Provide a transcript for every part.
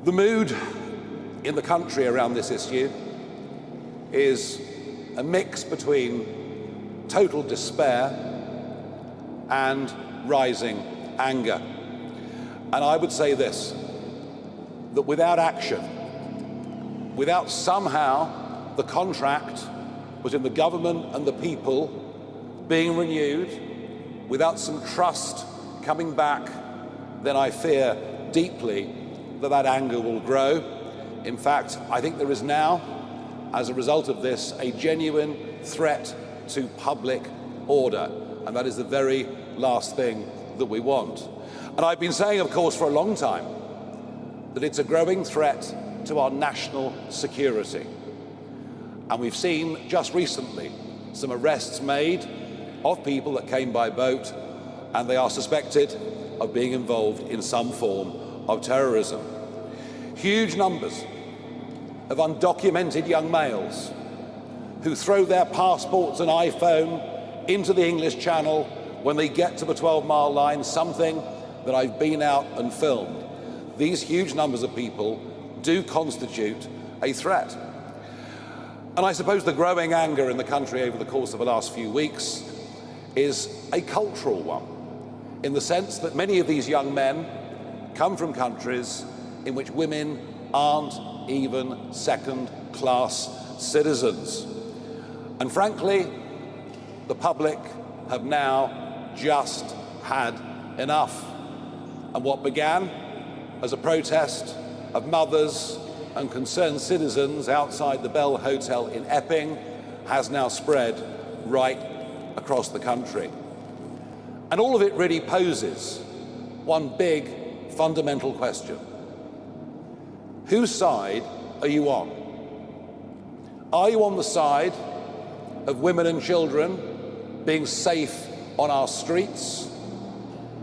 The mood in the country around this issue is a mix between total despair and rising anger. And I would say this, that without action, without somehow the contract between the government and the people being renewed, without some trust coming back, then I fear deeply that that anger will grow. In fact, I think there is now, as a result of this, a genuine threat to public order, and that is the very last thing that we want. And I've been saying, of course, for a long time, that it's a growing threat to our national security. And we've seen just recently some arrests made of people that came by boat, and they are suspected of being involved in some form of terrorism. Huge numbers of undocumented young males who throw their passports and iPhone into the English Channel when they get to the 12-mile line, something that I've been out and filmed. These huge numbers of people do constitute a threat. And I suppose the growing anger in the country over the course of the last few weeks is a cultural one, in the sense that many of these young men come from countries in which women aren't even second-class citizens. And frankly, the public have now just had enough. And what began as a protest of mothers and concerned citizens outside the Bell Hotel in Epping has now spread right across the country. And all of it really poses one big fundamental question. Whose side are you on? Are you on the side of women and children being safe on our streets?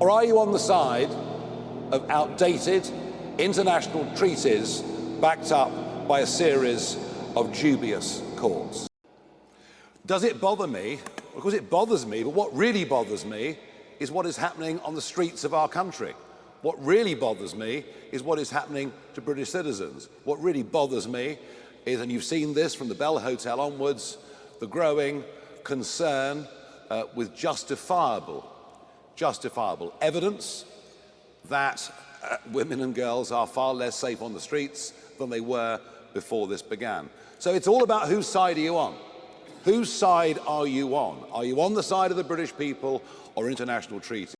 Or are you on the side of outdated international treaties backed up by a series of dubious courts? Does it bother me? Of course it bothers me, but what really bothers me is what is happening on the streets of our country. What really bothers me is what is happening to British citizens. What really bothers me is, and you've seen this from the Bell Hotel onwards, the growing concern with justifiable evidence that women and girls are far less safe on the streets than they were before this began. So it's all about whose side are you on? Whose side are you on? Are you on the side of the British people or international treaties?